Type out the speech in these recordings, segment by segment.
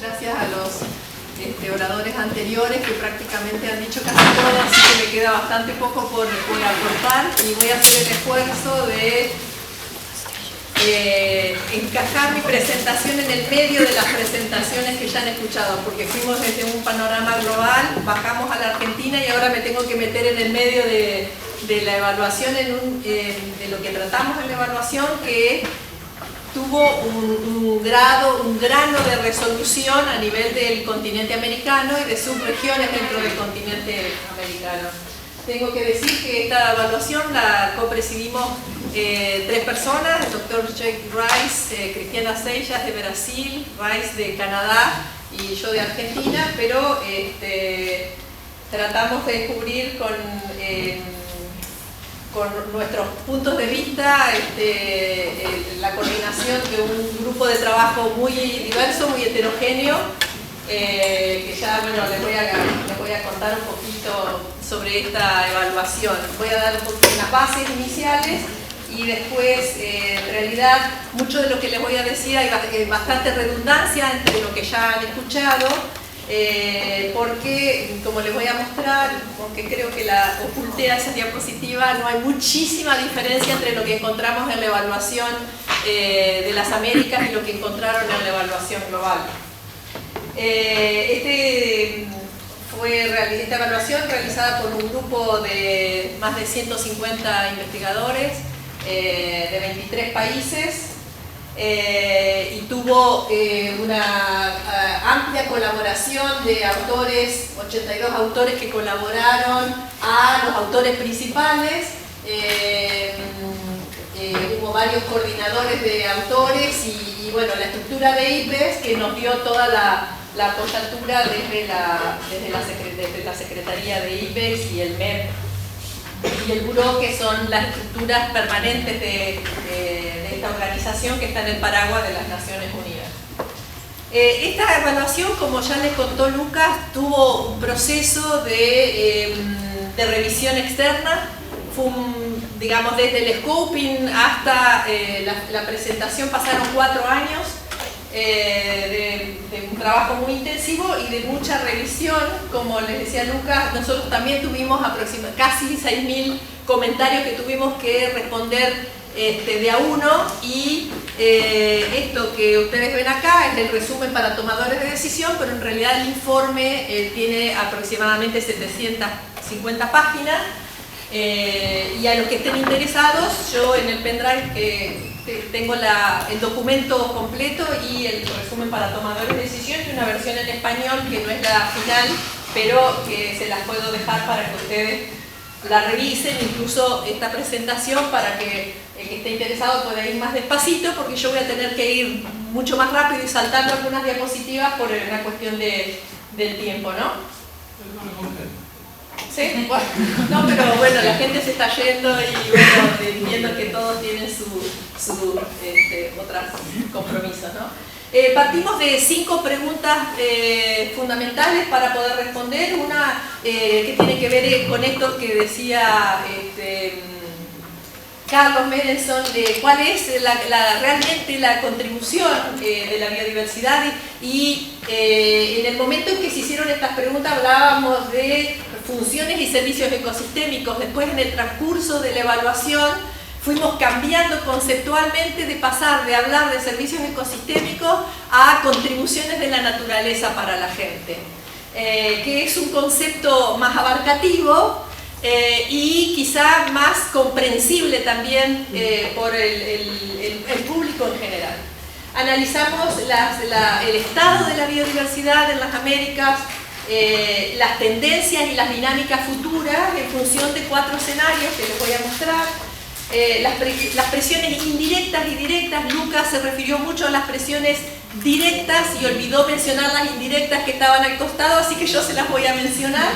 gracias a los oradores anteriores que prácticamente han dicho casi todo, así que me queda bastante poco por aportar y voy a hacer el esfuerzo de encajar mi presentación en el medio de las presentaciones que ya han escuchado, porque fuimos desde un panorama global, bajamos a la Argentina y ahora me tengo que meter en el medio de la evaluación, de lo que tratamos en la evaluación, que tuvo un grano de resolución a nivel del continente americano y de subregiones dentro del continente americano. Tengo que decir que esta evaluación la copresidimos 3 personas, el doctor Jake Rice, Cristiana Seillas de Brasil, Rice de Canadá y yo de Argentina, pero tratamos de descubrir con nuestros puntos de vista la coordinación de un grupo de trabajo muy diverso, muy heterogéneo, que ya bueno, les voy a contar un poquito sobre esta evaluación. Voy a dar un poquito unas bases iniciales y después, en realidad, mucho de lo que les voy a decir hay bastante redundancia entre lo que ya han escuchado, porque, como les voy a mostrar, porque creo que la oculté a esa diapositiva, no hay muchísima diferencia entre lo que encontramos en la evaluación de las Américas y lo que encontraron en la evaluación global. Esta evaluación realizada por un grupo de más de 150 investigadores de 23 países, y tuvo una amplia colaboración de autores, 82 autores que colaboraron a los autores principales. Hubo varios coordinadores de autores y bueno, la estructura de IPES que nos dio toda la apoyatura desde la Secretaría de IPES y el MEP y el Buró, que son las estructuras permanentes de esta organización que está en el paraguas de las Naciones Unidas. Esta evaluación, como ya les contó Lucas, tuvo un proceso de revisión externa. Fue digamos, desde el scoping hasta la presentación pasaron 4 años de un trabajo muy intensivo y de mucha revisión. Como les decía Lucas, nosotros también tuvimos casi 6.000 comentarios que tuvimos que responder de a uno, y esto que ustedes ven acá es el resumen para tomadores de decisión, pero en realidad el informe tiene aproximadamente 750 páginas. Y a los que estén interesados, yo en el pendrive que tengo el documento completo y el resumen para tomadores de decisión, y una versión en español que no es la final, pero que se las puedo dejar para que ustedes la revisen, incluso esta presentación, para que el que esté interesado pueda ir más despacito, porque yo voy a tener que ir mucho más rápido y saltando algunas diapositivas por una cuestión del tiempo, ¿no? ¿Sí? Bueno, no, pero bueno, la gente se está yendo y bueno, viendo que todos tienen sus otros compromisos, ¿no? Partimos de 5 preguntas fundamentales para poder responder. Una que tiene que ver con esto que decía Carlos Merenson, de cuál es realmente la contribución de la biodiversidad, y en el momento en que se hicieron estas preguntas hablábamos de funciones y servicios ecosistémicos. Después, en el transcurso de la evaluación, fuimos cambiando conceptualmente de pasar de hablar de servicios ecosistémicos a contribuciones de la naturaleza para la gente, que es un concepto más abarcativo y quizá más comprensible también por el público en general. Analizamos el estado de la biodiversidad en las Américas, las tendencias y las dinámicas futuras en función de 4 escenarios que les voy a mostrar. Las presiones indirectas y directas. Lucas se refirió mucho a las presiones directas y olvidó mencionar las indirectas que estaban al costado, así que yo se las voy a mencionar.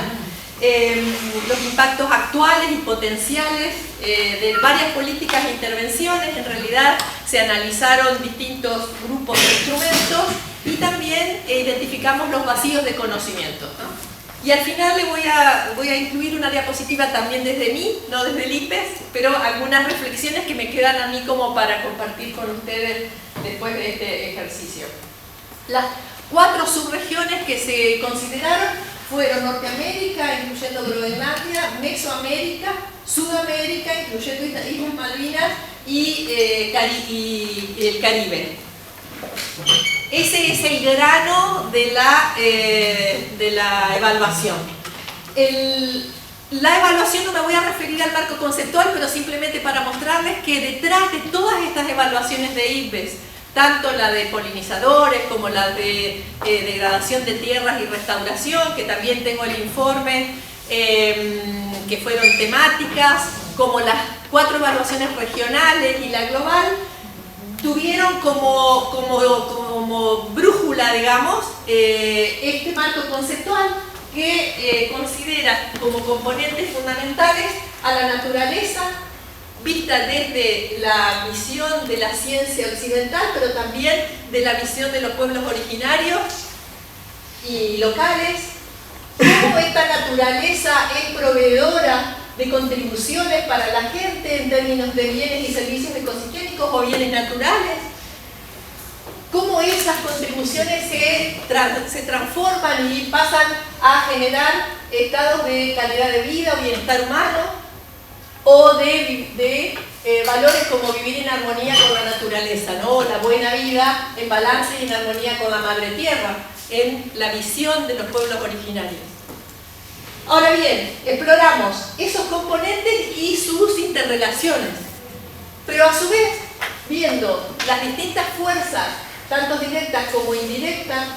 Los impactos actuales y potenciales de varias políticas e intervenciones. En realidad se analizaron distintos grupos de instrumentos y también identificamos los vacíos de conocimiento, ¿no? Y al final voy a incluir una diapositiva también desde mí, no desde el IPES, pero algunas reflexiones que me quedan a mí como para compartir con ustedes después de este ejercicio. 4 subregiones que se consideraron fueron Norteamérica, incluyendo Groenlandia, Mesoamérica, Sudamérica, incluyendo Islas Malvinas, y el Caribe. Ese es el grano de la evaluación. La evaluación, no me voy a referir al marco conceptual, pero simplemente para mostrarles que detrás de todas estas evaluaciones de IPBES, tanto la de polinizadores como la de degradación de tierras y restauración, que también tengo el informe, que fueron temáticas, como las 4 evaluaciones regionales y la global, tuvieron como brújula, digamos, este marco conceptual que considera como componentes fundamentales a la naturaleza, vista desde la visión de la ciencia occidental, pero también de la visión de los pueblos originarios y locales, cómo esta naturaleza es proveedora de contribuciones para la gente en términos de bienes y servicios ecosistémicos o bienes naturales, cómo esas contribuciones se transforman y pasan a generar estados de calidad de vida o bienestar humano, o de valores como vivir en armonía con la naturaleza, ¿no? La buena vida en balance y en armonía con la madre tierra, en la visión de los pueblos originarios. Ahora bien, exploramos esos componentes y sus interrelaciones, pero a su vez, viendo las distintas fuerzas, tanto directas como indirectas,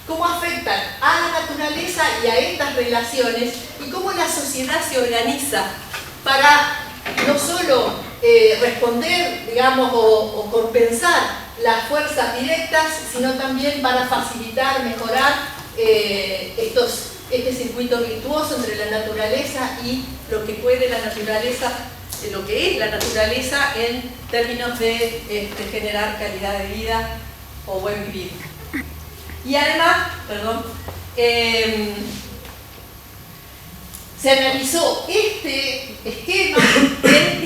cómo afectan a la naturaleza y a estas relaciones, y cómo la sociedad se organiza para no solo responder, digamos, o compensar las fuerzas directas, sino también para facilitar, mejorar este circuito virtuoso entre la naturaleza y lo que puede la naturaleza, lo que es la naturaleza en términos de generar calidad de vida o buen vivir. Y además, se analizó este esquema en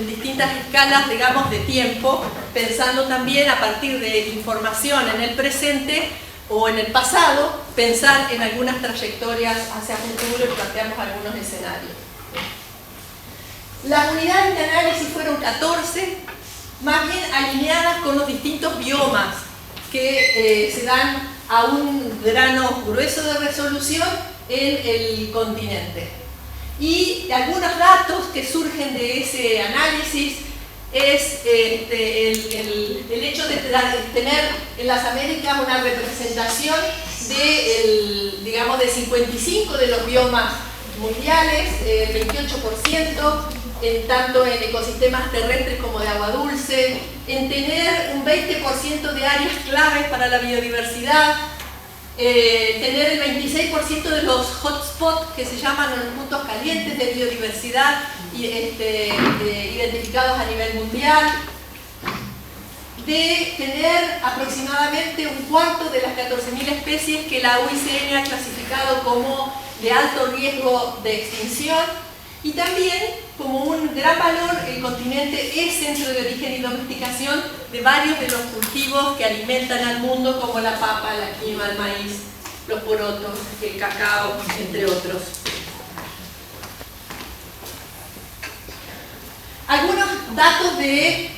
distintas escalas, digamos, de tiempo, pensando también a partir de información en el presente o en el pasado, pensar en algunas trayectorias hacia futuro y planteamos algunos escenarios. Las unidades de análisis fueron 14, más bien alineadas con los distintos biomas que se dan a un grano grueso de resolución en el continente. Y algunos datos que surgen de ese análisis es el hecho de tener en las Américas una representación de 55 de los biomas mundiales, 28%, tanto en ecosistemas terrestres como de agua dulce, en tener un 20% de áreas claves para la biodiversidad, tener el 26% de los hotspots, que se llaman los puntos calientes de biodiversidad, identificados a nivel mundial, de tener aproximadamente un cuarto de las 14.000 especies que la UICN ha clasificado como de alto riesgo de extinción, y también como un gran valor el continente es centro de origen y domesticación de varios de los cultivos que alimentan al mundo, como la papa, la quinoa, el maíz, los porotos, el cacao, entre otros. Algunos datos de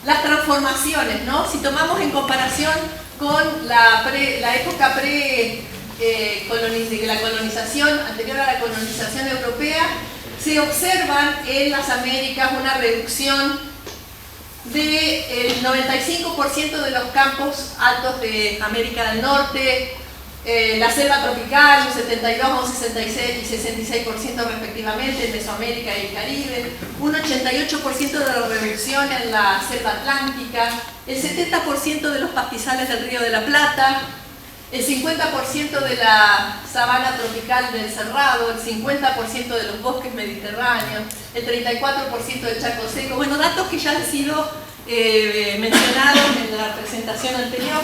las transformaciones, ¿no? Si tomamos en comparación con la época de la colonización, anterior a la colonización europea, se observan en las Américas una reducción del 95% de los campos altos de América del Norte, la selva tropical, un 72, un 66 y 66% respectivamente en Mesoamérica y el Caribe, un 88% de la reducción en la selva atlántica, el 70% de los pastizales del Río de la Plata, el 50% de la sabana tropical del Cerrado, el 50% de los bosques mediterráneos, el 34% del Chaco seco. Bueno, datos que ya han sido mencionados en la presentación anterior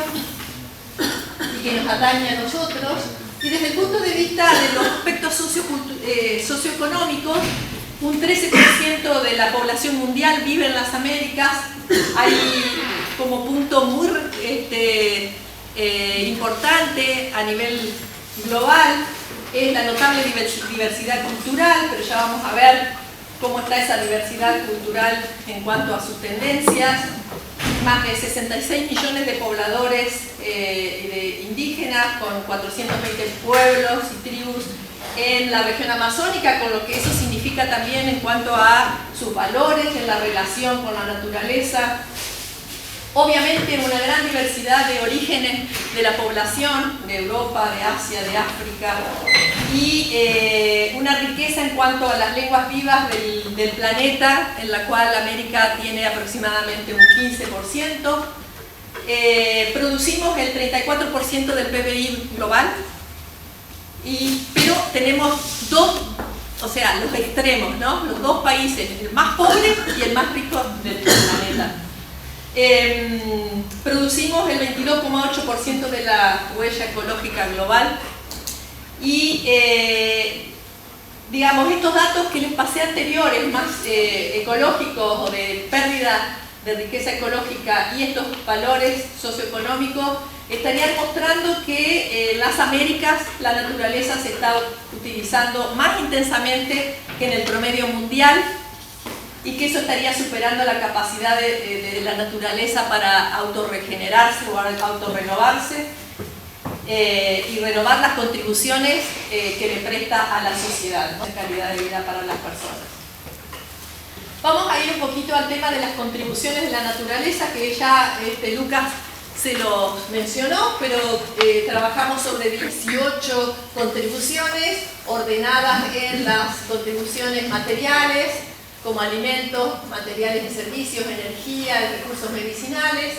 y que nos atañe a nosotros. Y desde el punto de vista de los aspectos socioeconómicos, un 13% de la población mundial vive en las Américas. Hay como punto muy importante a nivel global es la notable diversidad cultural, pero ya vamos a ver cómo está esa diversidad cultural en cuanto a sus tendencias. Más de 66 millones de pobladores indígenas, con 420 pueblos y tribus en la región amazónica, con lo que eso significa también en cuanto a sus valores, en la relación con la naturaleza. Obviamente una gran diversidad de orígenes de la población, de Europa, de Asia, de África, y una riqueza en cuanto a las lenguas vivas del planeta, en la cual América tiene aproximadamente un 15%. Producimos el 34% del PBI global, pero tenemos los extremos, ¿no? Los dos países, el más pobre y el más rico del planeta. Producimos el 22,8% de la huella ecológica global y digamos, estos datos que les pasé anteriores, más ecológicos o de pérdida de riqueza ecológica, y estos valores socioeconómicos estarían mostrando que en las Américas la naturaleza se está utilizando más intensamente que en el promedio mundial, y que eso estaría superando la capacidad de la naturaleza para autorregenerarse o autorrenovarse y renovar las contribuciones que le presta a la sociedad, de calidad de vida para las personas. Vamos a ir un poquito al tema de las contribuciones de la naturaleza, que ya Lucas se los mencionó, pero trabajamos sobre 18 contribuciones ordenadas en las contribuciones materiales, como alimentos, materiales de servicios, energía, recursos medicinales,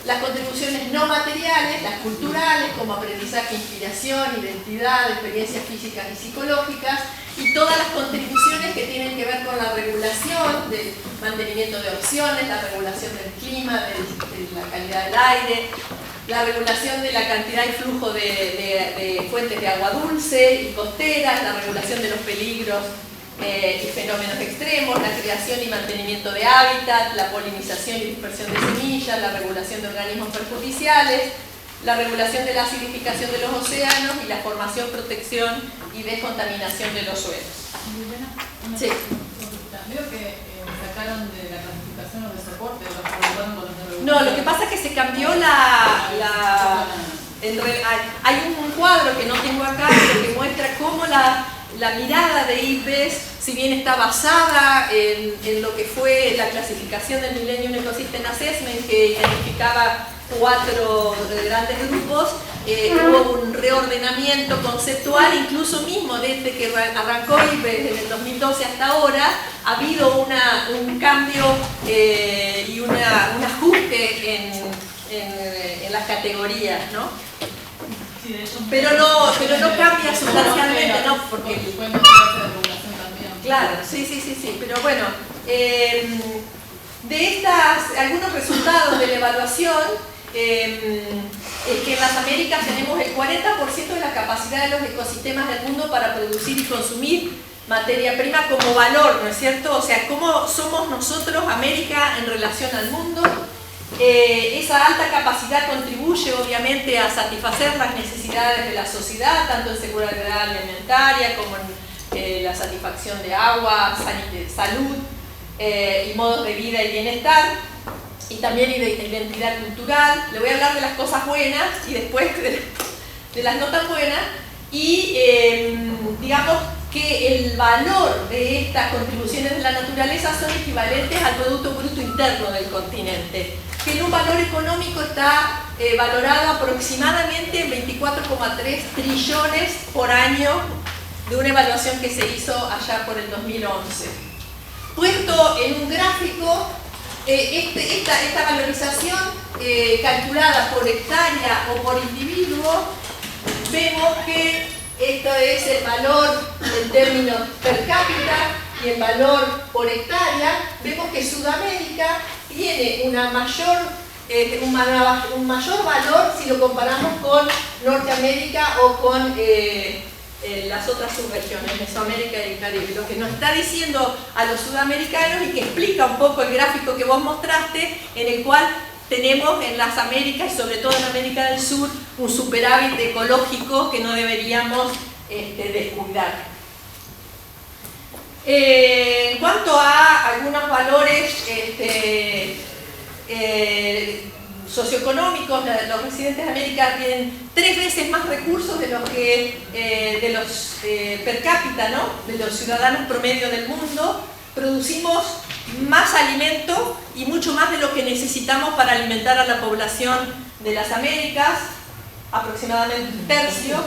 las contribuciones no materiales, las culturales, como aprendizaje, inspiración, identidad, experiencias físicas y psicológicas, y todas las contribuciones que tienen que ver con la regulación del mantenimiento de opciones, la regulación del clima, de la calidad del aire, la regulación de la cantidad y flujo de fuentes de agua dulce y costeras, la regulación de los peligros y fenómenos extremos, la creación y mantenimiento de hábitat, la polinización y dispersión de semillas, la regulación de organismos perjudiciales, la regulación de la acidificación de los océanos y la formación, protección y descontaminación de los suelos. Sí. Veo que sacaron de la clasificación los de soporte, no, lo que pasa es que se cambió hay un cuadro que no tengo acá, pero que muestra cómo la mirada de IPBES, si bien está basada en lo que fue la clasificación del Millennium Ecosystem Assessment, que identificaba 4 grandes grupos, hubo un reordenamiento conceptual, incluso mismo desde que arrancó IPBES en el 2012 hasta ahora, ha habido un cambio y un ajuste en las categorías, ¿no? Pero no cambia sustancialmente, ¿no? Porque claro, sí, pero bueno, de algunos resultados de la evaluación es que en las Américas tenemos el 40% de la capacidad de los ecosistemas del mundo para producir y consumir materia prima como valor, ¿no es cierto? O sea, ¿cómo somos nosotros, América, en relación al mundo? Esa alta capacidad contribuye obviamente a satisfacer las necesidades de la sociedad, tanto en seguridad alimentaria como en la satisfacción de agua, salud y modos de vida y bienestar, y también de identidad cultural. Le voy a hablar de las cosas buenas y después de las no tan buenas, y digamos que el valor de estas contribuciones de la naturaleza son equivalentes al Producto Bruto Interno del continente, que en un valor económico está valorado aproximadamente en 24,3 trillones por año, de una evaluación que se hizo allá por el 2011. Puesto en un gráfico, esta valorización calculada por hectárea o por individuo, vemos que esto es el valor en términos per cápita y el valor por hectárea. Vemos que Sudamérica tiene un mayor valor si lo comparamos con Norteamérica o con las otras subregiones, Mesoamérica y el Caribe. Lo que nos está diciendo a los sudamericanos, y que explica un poco el gráfico que vos mostraste, en el cual tenemos en las Américas y sobre todo en América del Sur un superávit ecológico que no deberíamos descuidar. En cuanto a algunos valores socioeconómicos, los residentes de América tienen 3 veces más recursos de los que per cápita, ¿no?, de los ciudadanos promedio del mundo. Producimos más alimento y mucho más de lo que necesitamos para alimentar a la población de las Américas, aproximadamente un tercio.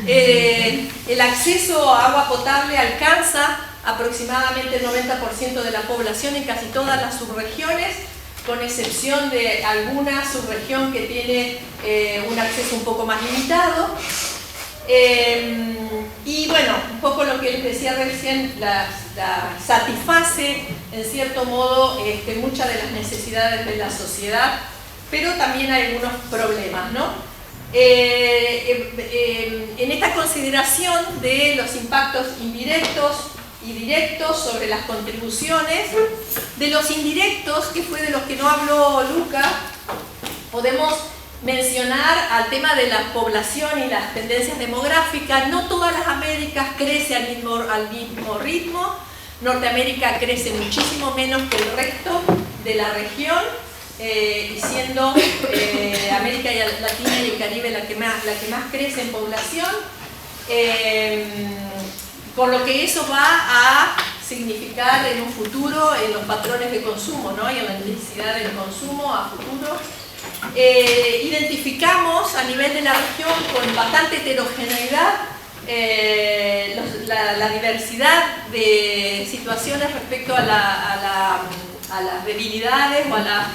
El acceso a agua potable alcanza aproximadamente el 90% de la población en casi todas las subregiones, con excepción de alguna subregión que tiene un acceso un poco más limitado. Y bueno, un poco lo que les decía recién, satisface en cierto modo muchas de las necesidades de la sociedad, pero también hay algunos problemas, ¿no? En esta consideración de los impactos indirectos y directos sobre las contribuciones, de los indirectos, que fue de los que no habló Luca, podemos mencionar al tema de la población y las tendencias demográficas. No todas las Américas crecen al mismo ritmo. Norteamérica crece muchísimo menos que el resto de la región, y siendo América Latina y el Caribe la que más crece en población, con lo que eso va a significar en un futuro en los patrones de consumo, ¿no?, y en la necesidad del consumo a futuro. Identificamos a nivel de la región con bastante heterogeneidad la diversidad de situaciones respecto a las debilidades o a las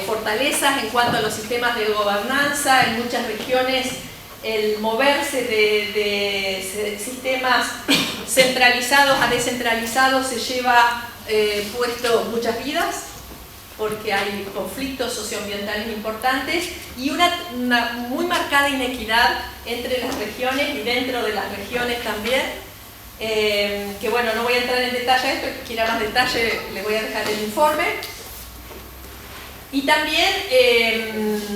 fortalezas en cuanto a los sistemas de gobernanza. En muchas regiones el moverse de sistemas centralizados a descentralizados se lleva puesto muchas vidas, porque hay conflictos socioambientales importantes y una muy marcada inequidad entre las regiones y dentro de las regiones también, que bueno, no voy a entrar en detalle a esto, que quiera más detalle le voy a dejar el informe. Y también,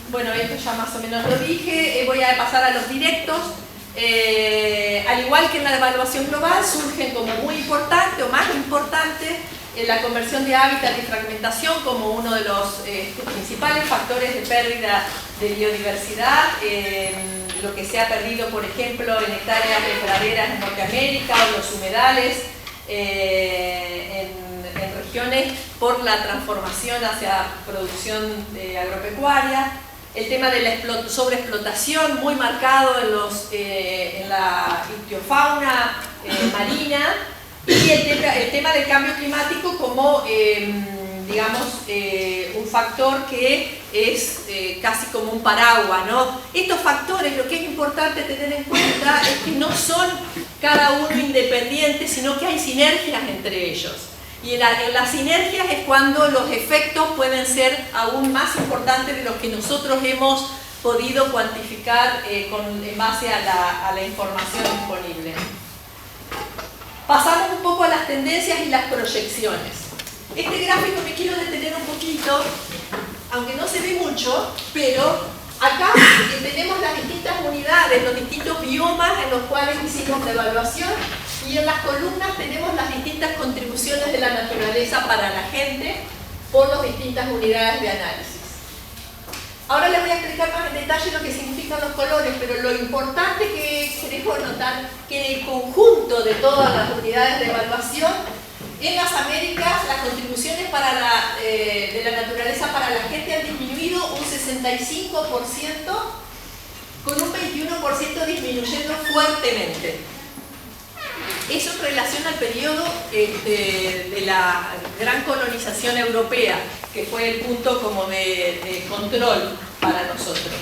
bueno, esto ya más o menos lo dije, voy a pasar a los directos. Al igual que en la evaluación global, surgen como muy importante o más importante la conversión de hábitat y fragmentación como uno de los principales factores de pérdida de biodiversidad. Lo que se ha perdido, por ejemplo, en hectáreas de praderas en Norteamérica o los humedales en regiones por la transformación hacia producción agropecuaria. El tema de la sobreexplotación muy marcado en la ictiofauna marina, y el tema del cambio climático como, digamos, un factor que es casi como un paraguas, ¿no? Estos factores, lo que es importante tener en cuenta es que no son cada uno independientes, sino que hay sinergias entre ellos. Y en las sinergias es cuando los efectos pueden ser aún más importantes de los que nosotros hemos podido cuantificar en base a la información disponible. Pasamos un poco a las tendencias y las proyecciones. Este gráfico me quiero detener un poquito, aunque no se ve mucho, pero acá tenemos las distintas unidades, los distintos biomas en los cuales hicimos la evaluación, y en las columnas tenemos las distintas contribuciones de la naturaleza para la gente por las distintas unidades de análisis. Ahora les voy a explicar más en detalle lo que significan los colores, pero lo importante que queremos notar que en el conjunto de todas las unidades de evaluación, en las Américas las contribuciones de la naturaleza para la gente han disminuido un 65%, con un 21% disminuyendo fuertemente. Eso en relación al periodo de la gran colonización europea, que fue el punto como de control para nosotros.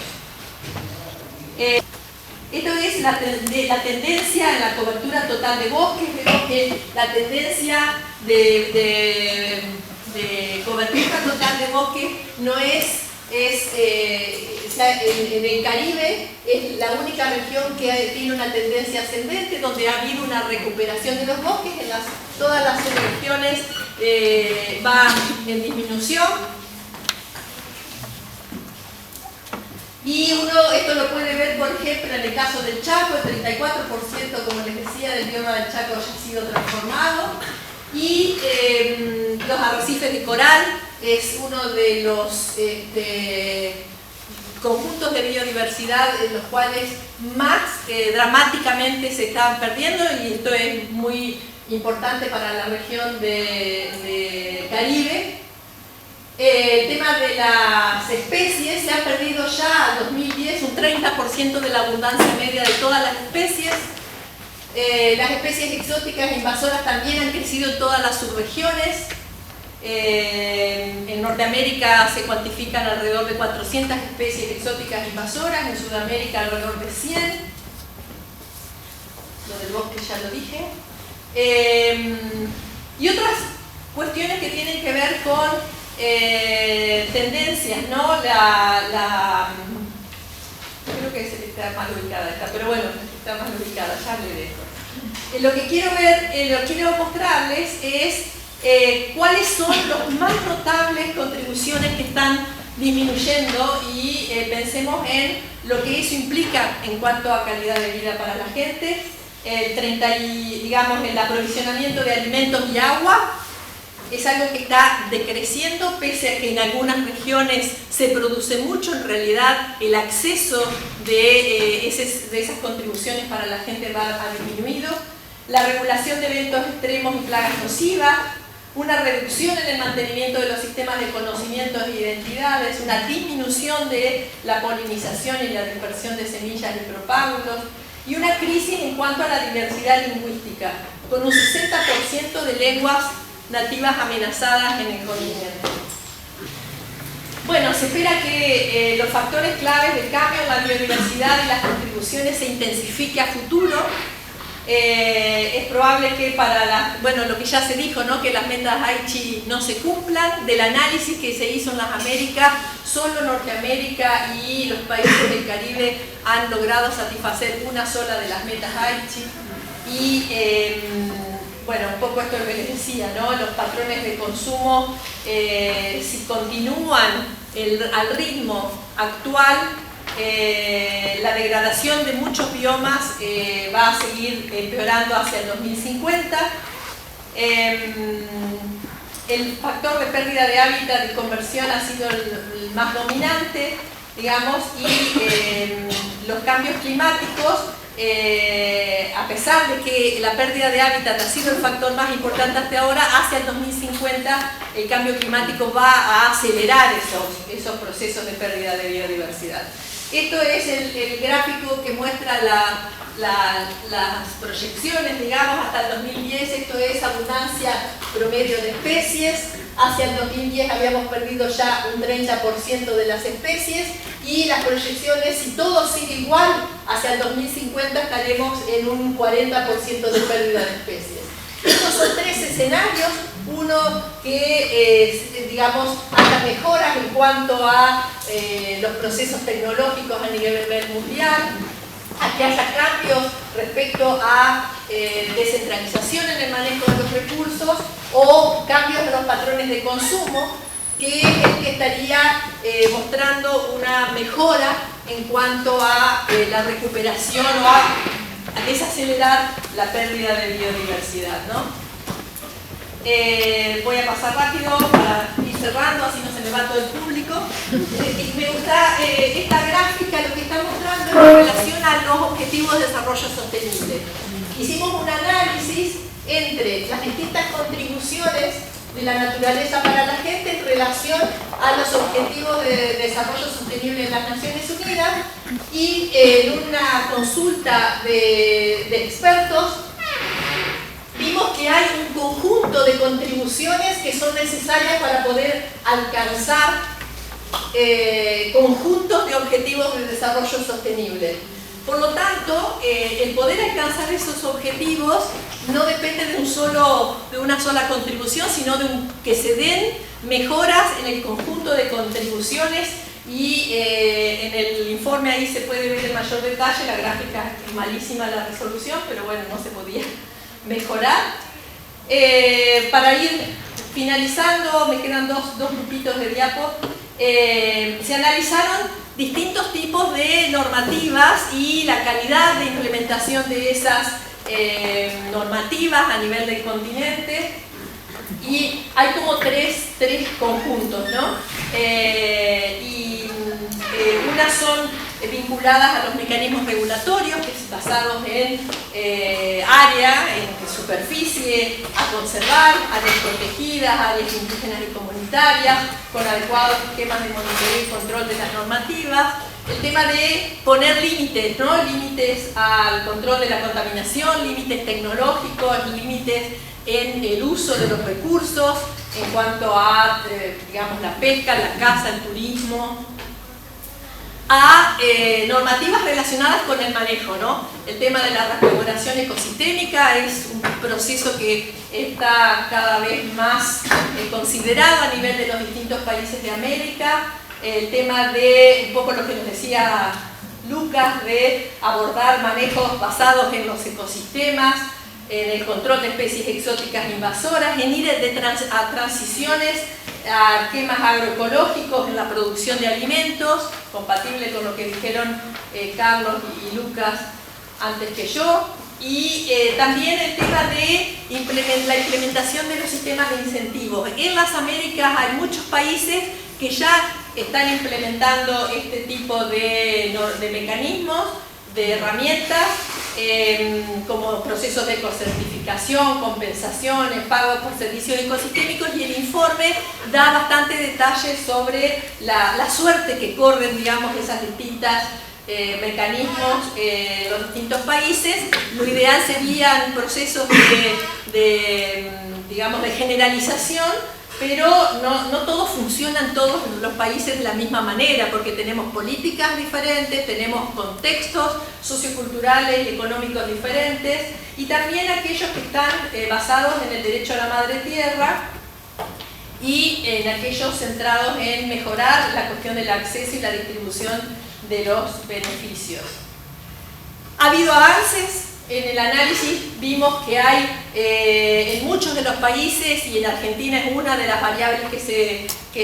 Esto es la tendencia en la cobertura total de bosques. Vemos que la tendencia de cobertura total de bosques no en el Caribe es la única región que tiene una tendencia ascendente, donde ha habido una recuperación de los bosques. Todas las subregiones van en disminución. Y uno esto lo puede ver, por ejemplo, en el caso del Chaco, el 34%, como les decía, del bioma del Chaco ya ha sido transformado. Y los arrecifes de coral es uno de los conjuntos de biodiversidad en los cuales más dramáticamente se están perdiendo, y esto es muy importante para la región de Caribe. El tema de las especies, se ha perdido ya al 2010 un 30% de la abundancia media de todas las especies. Las especies exóticas invasoras también han crecido en todas las subregiones. En Norteamérica se cuantifican alrededor de 400 especies exóticas invasoras, en Sudamérica alrededor de 100. Lo del bosque ya lo dije. Y otras cuestiones que tienen que ver con tendencias, ¿no? Creo que está mal ubicada esta, pero bueno, está mal ubicada, ya hablé de esto. Lo que quiero mostrarles es cuáles son las más notables contribuciones que están disminuyendo, y pensemos en lo que eso implica en cuanto a calidad de vida para la gente. Digamos, el aprovisionamiento de alimentos y agua es algo que está decreciendo, pese a que en algunas regiones se produce mucho. En realidad el acceso de esas contribuciones para la gente ha disminuido. La regulación de eventos extremos y plagas nocivas, una reducción en el mantenimiento de los sistemas de conocimientos e identidades, una disminución de la polinización y la dispersión de semillas y propágulos, y una crisis en cuanto a la diversidad lingüística, con un 60% de lenguas nativas amenazadas en el continente. Bueno, se espera que los factores claves del cambio en la biodiversidad y las contribuciones se intensifique a futuro. Es probable que lo que ya se dijo, ¿no? Que las metas Aichi no se cumplan. Del análisis que se hizo en las Américas, solo Norteamérica y los países del Caribe han logrado satisfacer una sola de las metas Aichi. Y bueno, un poco esto es lo que les decía, ¿no? Los patrones de consumo, si continúan al ritmo actual, la degradación de muchos biomas va a seguir empeorando hacia el 2050. El factor de pérdida de hábitat y conversión ha sido el más dominante, digamos, y los cambios climáticos, a pesar de que la pérdida de hábitat ha sido el factor más importante hasta ahora, hacia el 2050 el cambio climático va a acelerar esos procesos de pérdida de biodiversidad. Esto es el gráfico que muestra las proyecciones, digamos, hasta el 2010. Esto es abundancia promedio de especies. Hacia el 2010 habíamos perdido ya un 30% de las especies, y las proyecciones, si todo sigue igual, hacia el 2050 estaremos en un 40% de pérdida de especies. Estos son tres escenarios: uno que, digamos, haya mejoras en cuanto a los procesos tecnológicos a nivel mundial, a que haya cambios respecto a descentralización en el manejo de los recursos, o cambios en los patrones de consumo, que es el que estaría mostrando una mejora en cuanto a la recuperación o a desacelerar la pérdida de biodiversidad, ¿no? Voy a pasar rápido para ir cerrando, así no se me va todo el público. Me gusta esta gráfica, lo que está mostrando en relación a los objetivos de desarrollo sostenible. Hicimos un análisis entre las distintas contribuciones de la naturaleza para la gente en relación a los objetivos de desarrollo sostenible de las Naciones Unidas, y en una consulta de expertos vimos que hay un conjunto de contribuciones que son necesarias para poder alcanzar conjuntos de objetivos de desarrollo sostenible. Por lo tanto, el poder alcanzar esos objetivos no depende de una sola contribución, sino de que se den mejoras en el conjunto de contribuciones, y en el informe ahí se puede ver en mayor detalle. La gráfica es malísima la resolución, pero bueno, no se podía mejorar. Para ir finalizando, me quedan dos grupitos de diapos. Se analizaron distintos tipos de normativas y la calidad de implementación de esas normativas a nivel del continente. Y hay como tres conjuntos, ¿no? Unas son vinculadas a los mecanismos regulatorios, que es basados en área, en superficie, a conservar, áreas protegidas, áreas indígenas y comunitarias, con adecuados esquemas de monitoreo y control de las normativas. El tema de poner límites, ¿no? Límites al control de la contaminación, límites tecnológicos, límites en el uso de los recursos, en cuanto a, digamos, la pesca, la caza, el turismo, a normativas relacionadas con el manejo, ¿no? El tema de la recuperación ecosistémica es un proceso que está cada vez más considerado a nivel de los distintos países de América. El tema de, un poco lo que nos decía Lucas, de abordar manejos basados en los ecosistemas, en el control de especies exóticas invasoras, en ir a transiciones a esquemas agroecológicos en la producción de alimentos, compatible con lo que dijeron Carlos y Lucas antes que yo, y también el tema de la implementación de los sistemas de incentivos. En las Américas hay muchos países que ya están implementando este tipo de mecanismos, de herramientas, como procesos de ecocertificación, compensaciones, pagos por servicios ecosistémicos, y el informe da bastante detalle sobre la suerte que corren, digamos, esas distintas mecanismos en los distintos países. Lo ideal serían procesos digamos, de generalización, pero no todos funcionan todos los países de la misma manera, porque tenemos políticas diferentes, tenemos contextos socioculturales y económicos diferentes, y también aquellos que están basados en el derecho a la madre tierra y en aquellos centrados en mejorar la cuestión del acceso y la distribución de los beneficios. Ha habido avances. En el análisis vimos que hay en muchos de los países, y en Argentina es una de las variables que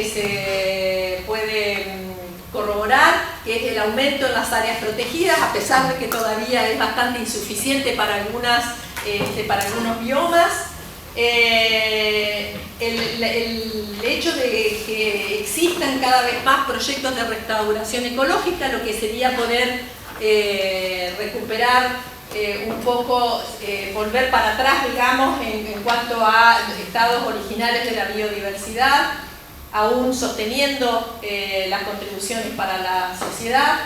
se puede corroborar, que es el aumento en las áreas protegidas, a pesar de que todavía es bastante insuficiente para algunos biomas. El hecho de que existan cada vez más proyectos de restauración ecológica, lo que sería poder recuperar un poco, volver para atrás, digamos, en cuanto a estados originales de la biodiversidad, aún sosteniendo las contribuciones para la sociedad.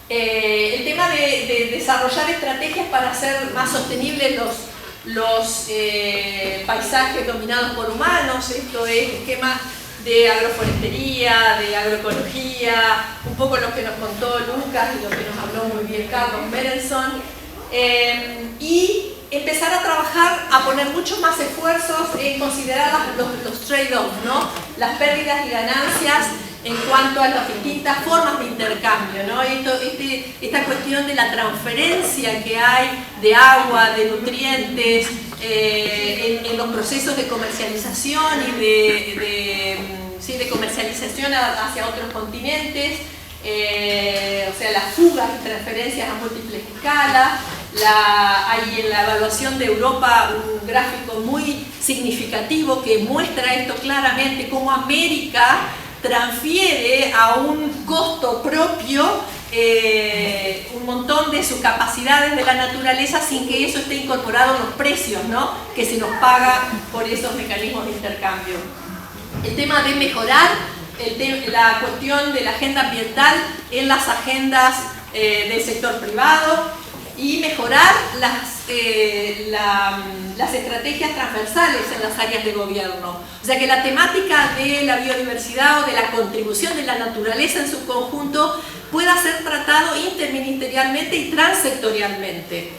El tema de desarrollar estrategias para hacer más sostenibles los paisajes dominados por humanos, esto es esquemas de agroforestería, de agroecología, un poco lo que nos contó Lucas y lo que nos habló muy bien Carlos Berenson, y empezar a trabajar, a poner muchos más esfuerzos en considerar los trade-offs, ¿no? Las pérdidas y ganancias en cuanto a las distintas formas de intercambio, ¿no? Esta cuestión de la transferencia que hay de agua, de nutrientes, en los procesos de comercialización y de comercialización hacia otros continentes, o sea, las fugas y transferencias a múltiples escalas. Hay en la evaluación de Europa un gráfico muy significativo que muestra esto claramente, cómo América transfiere a un costo propio un montón de sus capacidades de la naturaleza sin que eso esté incorporado en los precios, ¿no?, que se nos paga por esos mecanismos de intercambio. El tema de mejorar la cuestión de la agenda ambiental en las agendas del sector privado y mejorar las estrategias transversales en las áreas de gobierno. O sea, que la temática de la biodiversidad o de la contribución de la naturaleza en su conjunto pueda ser tratado interministerialmente y transsectorialmente.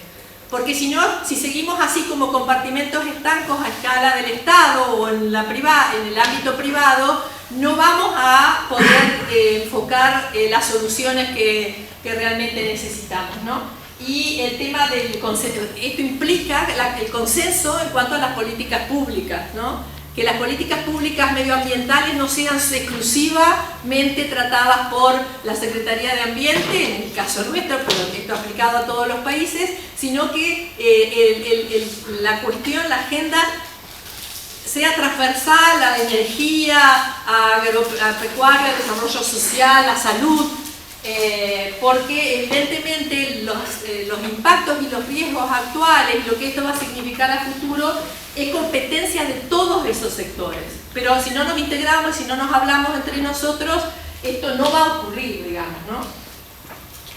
Porque si no, si seguimos así como compartimentos estancos a escala del Estado o en el ámbito privado, no vamos a poder enfocar las soluciones que realmente necesitamos, ¿no? Y el tema del consenso, esto implica el consenso en cuanto a las políticas públicas, ¿no? que las políticas públicas medioambientales no sean exclusivamente tratadas por la Secretaría de Ambiente, en el caso nuestro, pero esto aplicado a todos los países, sino que la cuestión, la agenda, sea transversal a energía, agropecuaria, desarrollo social, a salud, porque evidentemente los impactos y los riesgos actuales y lo que esto va a significar a futuro es competencia de todos esos sectores. Pero si no nos integramos, si no nos hablamos entre nosotros, esto no va a ocurrir, digamos, ¿no?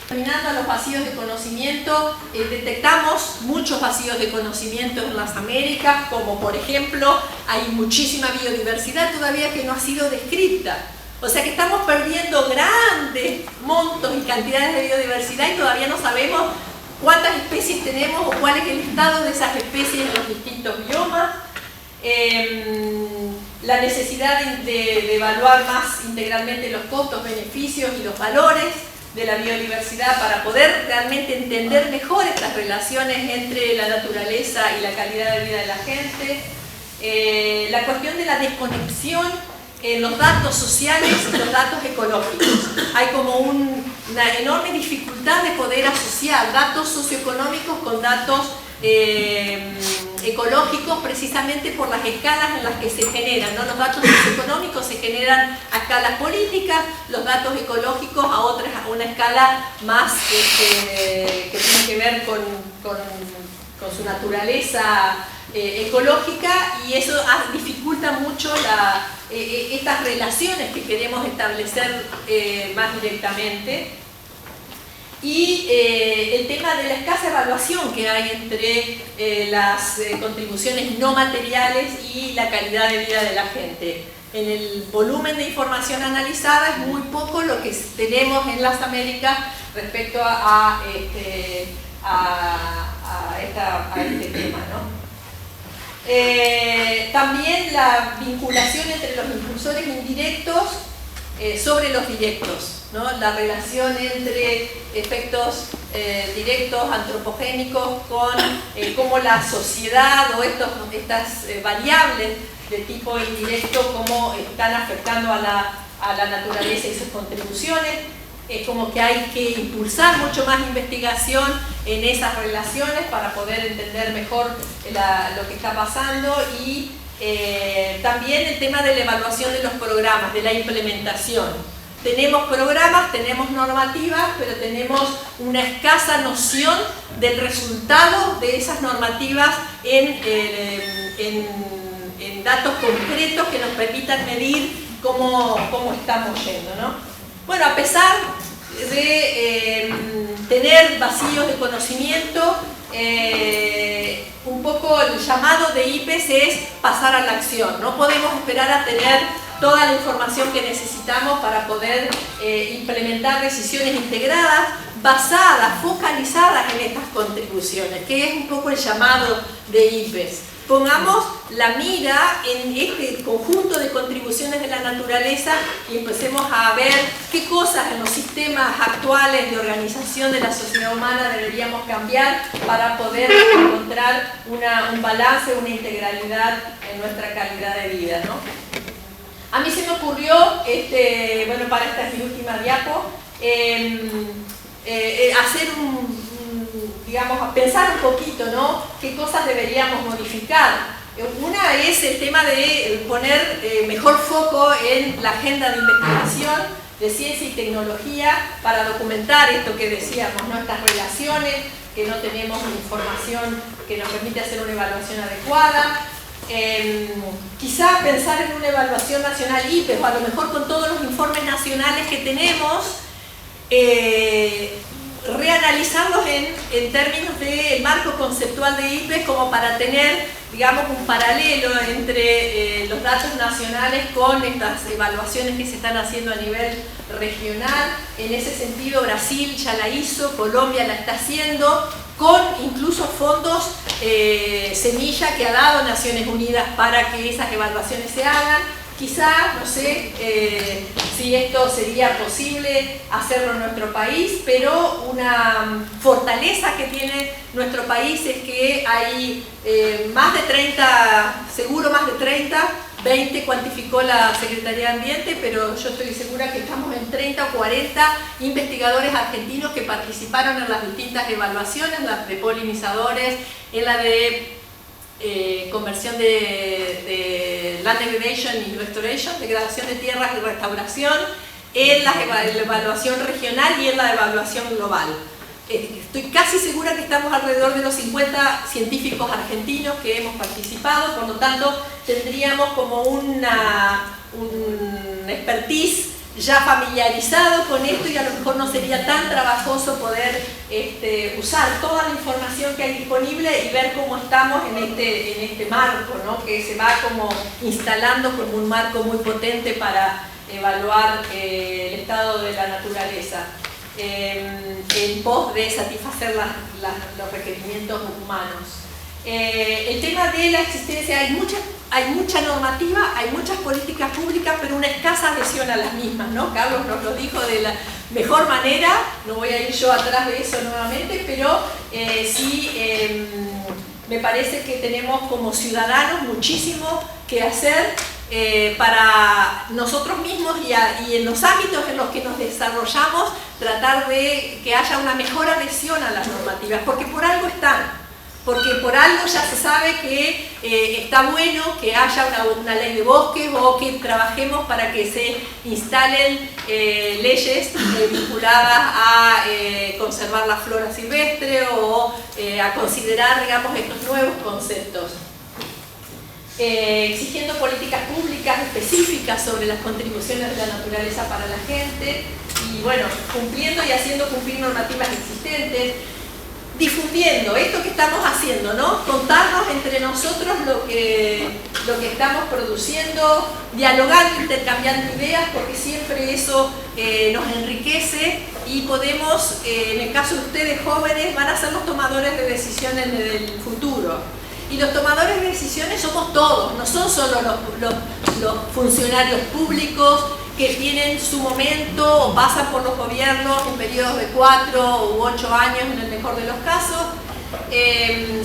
Terminando a los vacíos de conocimiento, detectamos muchos vacíos de conocimiento en las Américas, como por ejemplo, hay muchísima biodiversidad todavía que no ha sido descrita. O sea que estamos perdiendo grandes montos y cantidades de biodiversidad y todavía no sabemos cuántas especies tenemos o cuál es el estado de esas especies en los distintos biomas. La necesidad de evaluar más integralmente los costos, beneficios y los valores de la biodiversidad para poder realmente entender mejor estas relaciones entre la naturaleza y la calidad de vida de la gente. La cuestión de la desconexión en los datos sociales y los datos ecológicos. Hay como una enorme dificultad de poder asociar datos socioeconómicos con datos ecológicos, precisamente por las escalas en las que se generan, ¿no? Los datos socioeconómicos se generan a escalas políticas, los datos ecológicos a una escala más que tiene que ver con su naturaleza ecológica, y eso dificulta mucho estas relaciones que queremos establecer más directamente. Y el tema de la escasa evaluación que hay entre las contribuciones no materiales y la calidad de vida de la gente. En el volumen de información analizada es muy poco lo que tenemos en las Américas respecto a este tema, ¿no? También la vinculación entre los impulsores indirectos sobre los directos, ¿no? La relación entre efectos directos antropogénicos con cómo la sociedad o estas variables de tipo indirecto, cómo están afectando a la naturaleza y sus contribuciones. Es como que hay que impulsar mucho más investigación en esas relaciones para poder entender mejor lo que está pasando, y también el tema de la evaluación de los programas, de la implementación. Tenemos programas, tenemos normativas, pero tenemos una escasa noción del resultado de esas normativas en datos concretos que nos permitan medir cómo estamos yendo, ¿no? Bueno, a pesar de tener vacíos de conocimiento, un poco el llamado de IPES es pasar a la acción. No podemos esperar a tener toda la información que necesitamos para poder implementar decisiones integradas, basadas, focalizadas en estas contribuciones, que es un poco el llamado de IPES. Pongamos la mira en este conjunto de contribuciones de la naturaleza y empecemos a ver qué cosas en los sistemas actuales de organización de la sociedad humana deberíamos cambiar para poder encontrar un balance, una integralidad en nuestra calidad de vida, ¿no? A mí se me ocurrió, bueno, para esta es mi última diapo, hacer digamos, pensar un poquito, ¿no? ¿Qué cosas deberíamos modificar? Una es el tema de poner mejor foco en la agenda de investigación de ciencia y tecnología para documentar esto que decíamos, ¿no? Estas relaciones, que no tenemos información que nos permite hacer una evaluación adecuada. Quizá pensar en una evaluación nacional IPES, o a lo mejor con todos los informes nacionales que tenemos, reanalizarlos en términos del marco conceptual de IPES, como para tener, digamos, un paralelo entre los datos nacionales con estas evaluaciones que se están haciendo a nivel regional. En ese sentido, Brasil ya la hizo, Colombia la está haciendo, con incluso fondos semilla que ha dado Naciones Unidas para que esas evaluaciones se hagan. Quizá, no sé si esto sería posible hacerlo en nuestro país, pero una fortaleza que tiene nuestro país es que hay más de 30, seguro más de 30 20 cuantificó la Secretaría de Ambiente, pero yo estoy segura que estamos en 30 o 40 investigadores argentinos que participaron en las distintas evaluaciones, las de polinizadores, en la de conversión de land degradation y restoration, degradación de tierras y restauración, en la evaluación regional y en la evaluación global. Estoy casi segura que estamos alrededor de los 50 científicos argentinos que hemos participado, por lo tanto tendríamos como un expertise ya familiarizado con esto y a lo mejor no sería tan trabajoso poder usar toda la información que hay disponible y ver cómo estamos en este marco, ¿no? Que se va como instalando como un marco muy potente para evaluar el estado de la naturaleza en pos de satisfacer los requerimientos humanos. El tema de la existencia, hay mucha normativa, hay muchas políticas públicas, pero una escasa adhesión a las mismas, ¿no? Carlos nos lo dijo de la mejor manera, no voy a ir yo atrás de eso nuevamente, pero sí me parece que tenemos como ciudadanos muchísimo que hacer para nosotros mismos y en los ámbitos en los que nos desarrollamos, tratar de que haya una mejor adhesión a las normativas, porque por algo están. Porque por algo ya se sabe que está bueno que haya una ley de bosques o que trabajemos para que se instalen leyes vinculadas a conservar la flora silvestre o a considerar, digamos, estos nuevos conceptos. Exigiendo políticas públicas específicas sobre las contribuciones de la naturaleza para la gente y, bueno, cumpliendo y haciendo cumplir normativas existentes. Difundiendo esto que estamos haciendo, ¿no? Contarnos entre nosotros lo que estamos produciendo, dialogando, intercambiando ideas, porque siempre eso nos enriquece y podemos, en el caso de ustedes jóvenes, van a ser los tomadores de decisiones del futuro. Y los tomadores de decisiones somos todos, no son solo los funcionarios públicos que tienen su momento o pasan por los gobiernos en periodos de 4 u 8 años en el mejor de los casos,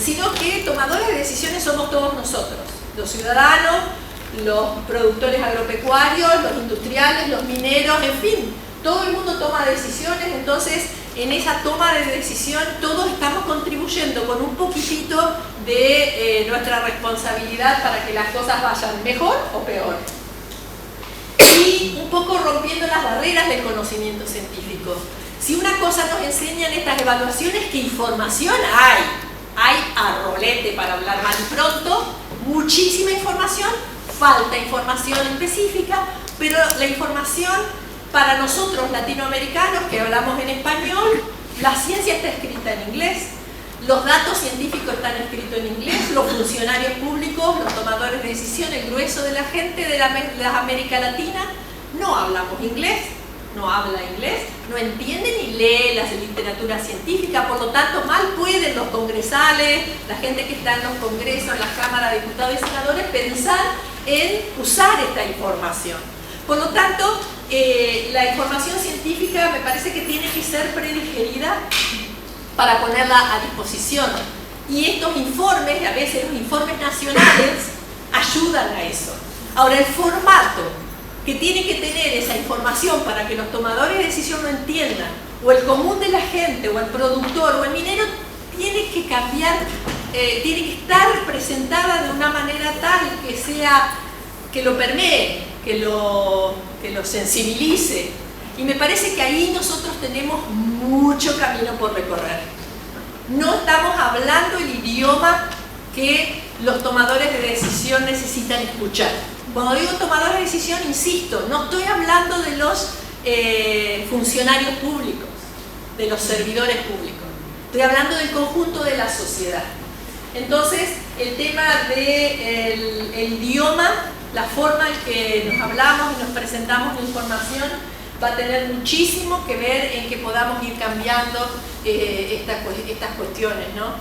sino que tomadores de decisiones somos todos nosotros, los ciudadanos, los productores agropecuarios, los industriales, los mineros, en fin, todo el mundo toma decisiones, entonces en esa toma de decisión todos estamos contribuyendo con un poquitito de nuestra responsabilidad para que las cosas vayan mejor o peor. Y un poco rompiendo las barreras del conocimiento científico. Si una cosa nos enseñan estas evaluaciones, que información hay a rolete para hablar mal y pronto, muchísima información, falta información específica, pero la información para nosotros latinoamericanos que hablamos en español, la ciencia está escrita en inglés, los datos científicos están escritos en inglés, los funcionarios públicos, los tomadores de decisión, el grueso de la gente de la América Latina, no hablamos inglés, no habla inglés, no entiende ni lee la literatura científica, por lo tanto mal pueden los congresales, la gente que está en los congresos, en las cámaras de diputados y senadores, pensar en usar esta información. Por lo tanto, la información científica me parece que tiene que ser predigerida para ponerla a disposición. Y estos informes, a veces los informes nacionales, ayudan a eso. Ahora, el formato que tiene que tener esa información para que los tomadores de decisión lo entiendan, o el común de la gente, o el productor, o el minero, tiene que cambiar, tiene que estar presentada de una manera tal que lo permee, que lo sensibilice. Y me parece que ahí nosotros tenemos mucho camino por recorrer. No estamos hablando el idioma que los tomadores de decisión necesitan escuchar. Cuando digo tomadores de decisión, insisto, no estoy hablando de los funcionarios públicos, de los servidores públicos. Estoy hablando del conjunto de la sociedad. Entonces, el tema del idioma, la forma en que nos hablamos y nos presentamos la información, va a tener muchísimo que ver en que podamos ir cambiando estas cuestiones, ¿no?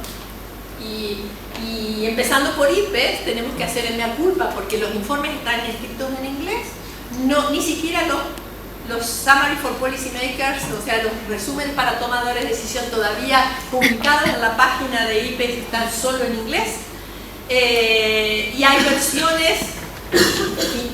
Y empezando por IPBES, tenemos que hacer el mea culpa, porque los informes están escritos en inglés, ni siquiera los Summary for Policy Makers, o sea, los resúmenes para tomadores de decisión todavía publicados en la página de IPBES están solo en inglés, y hay versiones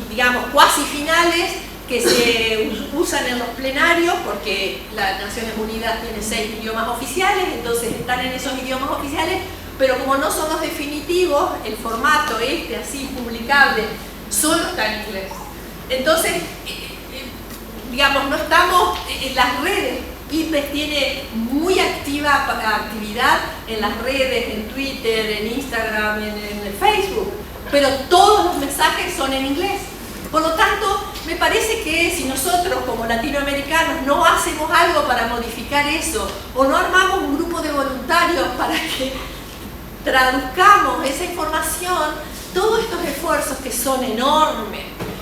digamos, cuasi finales que se usan en los plenarios, porque las Naciones Unidas tiene 6 idiomas oficiales, entonces están en esos idiomas oficiales, pero como no son los definitivos, el formato así publicable, solo está en inglés. Entonces, digamos, no estamos en las redes. IPES tiene muy activa actividad en las redes, en Twitter, en Instagram, en Facebook, pero todos los mensajes son en inglés. Por lo tanto, me parece que si nosotros como latinoamericanos no hacemos algo para modificar eso, o no armamos un grupo de voluntarios para que traduzcamos esa información, todos estos esfuerzos que son enormes,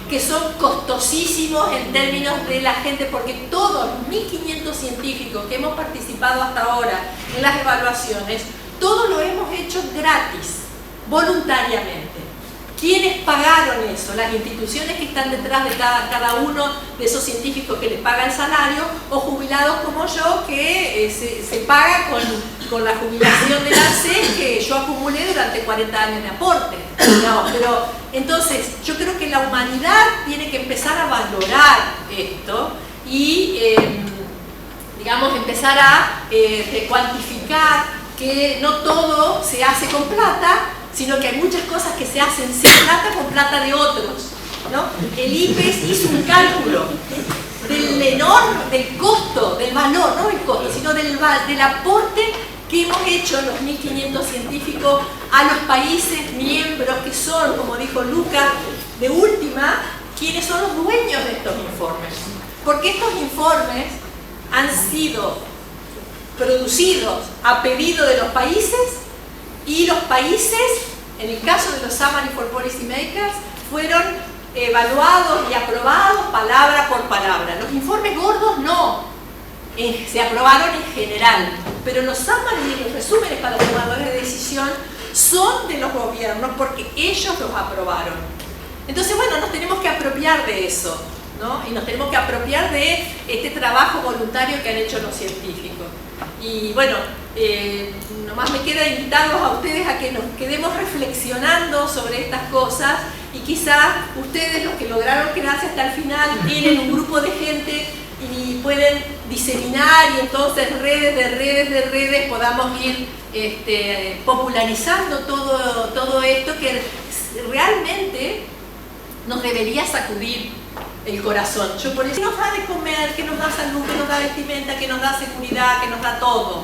que son costosísimos en términos de la gente, porque todos los 1.500 científicos que hemos participado hasta ahora en las evaluaciones, todos lo hemos hecho gratis, voluntariamente. ¿Quiénes pagaron eso? Las instituciones que están detrás de cada uno de esos científicos que les paga el salario, o jubilados como yo, que se paga con la jubilación del ANSES que yo acumulé durante 40 años de aporte. No, pero entonces yo creo que la humanidad tiene que empezar a valorar esto y digamos empezar a cuantificar que no todo se hace con plata, sino que hay muchas cosas que se hacen sin plata con plata de otros, ¿no? El IPES hizo un cálculo del costo, del valor, no el costo, sino del aporte que hemos hecho los 1.500 científicos a los países miembros, que son, como dijo Luca, de última, quienes son los dueños de estos informes. Porque estos informes han sido producidos a pedido de los países, y los países, en el caso de los Summary for Policy Makers, fueron evaluados y aprobados palabra por palabra. Los informes gordos no, se aprobaron en general, pero los Summary y los resúmenes para los tomadores de decisión son de los gobiernos porque ellos los aprobaron. Entonces, bueno, nos tenemos que apropiar de eso, ¿no? Y nos tenemos que apropiar de este trabajo voluntario que han hecho los científicos. Y bueno, nomás me queda invitarlos a ustedes a que nos quedemos reflexionando sobre estas cosas, y quizás ustedes, los que lograron quedarse hasta el final, tienen un grupo de gente y pueden diseminar, y entonces redes de redes podamos ir popularizando todo esto que realmente nos debería sacudir el corazón. Yo por eso, que nos da de comer, que nos da salud, que nos da vestimenta, que nos da seguridad, que nos da todo.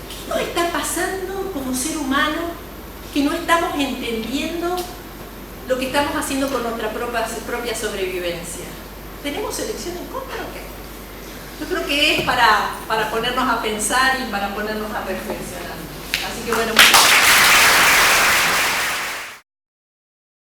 ¿Qué nos está pasando como ser humano que no estamos entendiendo lo que estamos haciendo con nuestra propia sobrevivencia? ¿Tenemos elección en contra o qué? Yo creo que es para ponernos a pensar y para ponernos a reflexionar. Así que bueno,